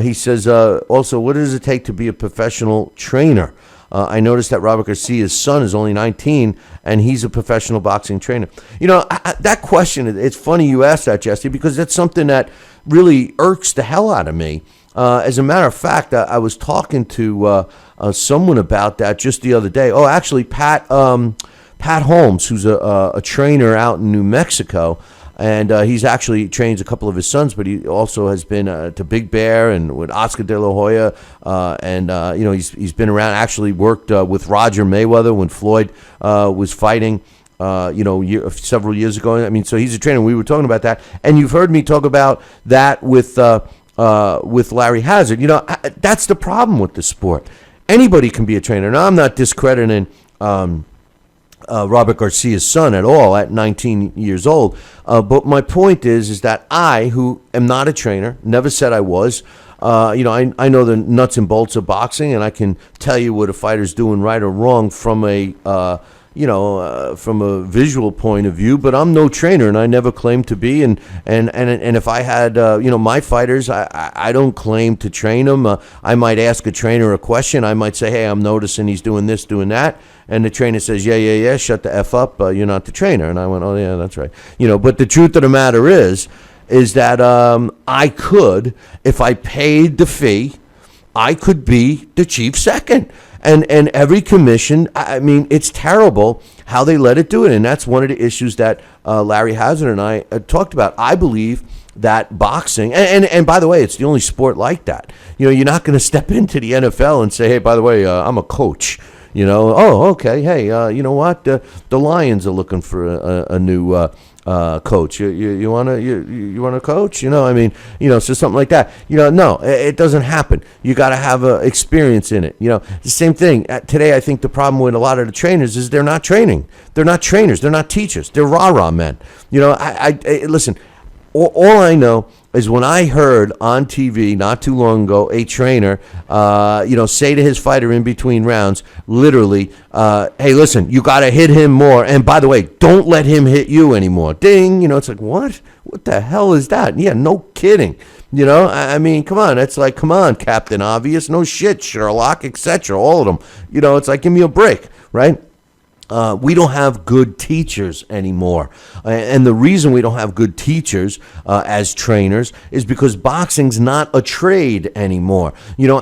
He says, also, what does it take to be a professional trainer? I noticed that Robert Garcia's son is only 19, and he's a professional boxing trainer. That question, it's funny you asked that, Jesse, because that's something that really irks the hell out of me. As a matter of fact, I was talking to someone about that just the other day. Oh, actually, Pat Holmes, who's a trainer out in New Mexico, and he's actually trains a couple of his sons, but he also has been to Big Bear and with Oscar De La Hoya, and he's been around. Actually worked with Roger Mayweather when Floyd was fighting. Several years ago. I mean, so he's a trainer. We were talking about that, and you've heard me talk about that with Larry Hazard. That's the problem with the sport. Anybody can be a trainer. Now, I'm not discrediting Robert Garcia's son at all at 19 years old. But my point is that I, who am not a trainer, never said I was. I know the nuts and bolts of boxing, and I can tell you what a fighter's doing right or wrong from a visual point of view, but I'm no trainer, and I never claimed to be. And if I had, my fighters, I don't claim to train them. I might ask a trainer a question. I might say, hey, I'm noticing he's doing this, doing that. And the trainer says, yeah, shut the F up. You're not the trainer. And I went, oh, yeah, that's right. But the truth of the matter is that I could, if I paid the fee, I could be the chief second. And every commission, I mean, it's terrible how they let it do it. And that's one of the issues that Larry Hazard and I talked about. I believe that boxing, and by the way, it's the only sport like that. You're not going to step into the NFL and say, hey, by the way, I'm a coach. Oh, okay. Hey, you know what? The Lions are looking for a new coach. You want to coach? So something like that. No, it doesn't happen. You got to have experience in it. The same thing today. I think the problem with a lot of the trainers is they're not training. They're not trainers. They're not teachers. They're rah-rah men. I listen. All I know is when I heard on TV not too long ago a trainer, say to his fighter in between rounds, literally, hey, listen, you got to hit him more. And by the way, don't let him hit you anymore. Ding. It's like, what? What the hell is that? Yeah, no kidding. I mean, come on. It's like, come on, Captain Obvious. No shit, Sherlock, etc. All of them. It's like, give me a break, right? We don't have good teachers anymore. And the reason we don't have good teachers as trainers is because boxing's not a trade anymore.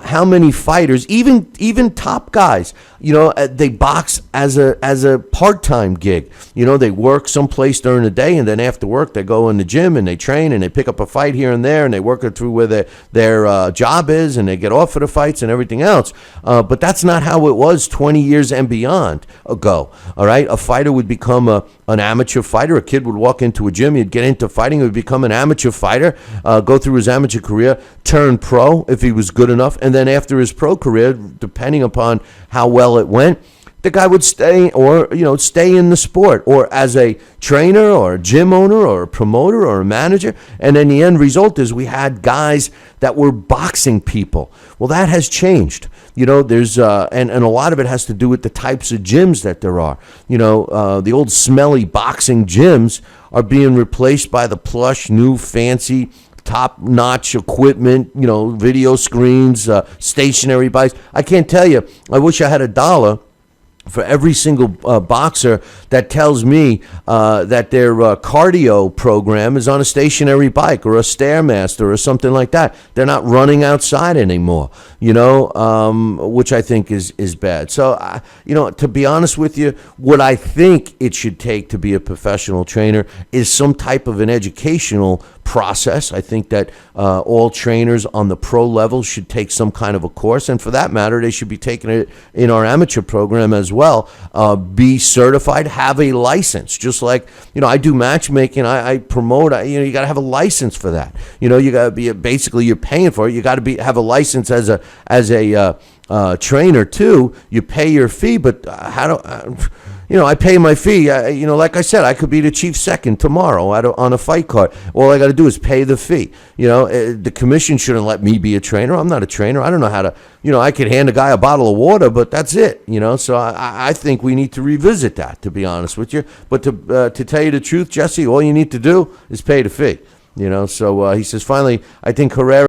How many fighters, even top guys, they box as a part-time gig. They work someplace during the day, and then after work they go in the gym and they train and they pick up a fight here and there and they work it through where their job is, and they get off for the fights and everything else. But that's not how it was 20 years and beyond ago. All right, a fighter would become an amateur fighter. A kid would walk into a gym, he'd get into fighting, he would become an amateur fighter, go through his amateur career, turn pro if he was good enough, and then after his pro career, depending upon how well it went, the guy would stay in the sport, or as a trainer or a gym owner or a promoter or a manager. And then the end result is we had guys that were boxing people. Well, that has changed. There's and a lot of it has to do with the types of gyms that there are. The old smelly boxing gyms are being replaced by the plush, new, fancy, top-notch equipment, video screens, stationary bikes. I can't tell you, I wish I had $1 for every single boxer that tells me that their cardio program is on a stationary bike or a Stairmaster or something like that. They're not running outside anymore, which I think is bad. So, to be honest with you, what I think it should take to be a professional trainer is some type of an educational process. I think that all trainers on the pro level should take some kind of a course, and for that matter, they should be taking it in our amateur program as well. Be certified, have a license, just like I do matchmaking, I promote. You got to have a license for that. You got to be basically you're paying for it. You got to have a license as a trainer too. You pay your fee, but how do I pay my fee. Like I said, I could be the chief second tomorrow on a fight card. All I got to do is pay the fee. The commission shouldn't let me be a trainer. I'm not a trainer. I don't know how to, I could hand a guy a bottle of water, but that's it. So I think we need to revisit that, to be honest with you. But to tell you the truth, Jesse, all you need to do is pay the fee. So he says, finally, I think Herrera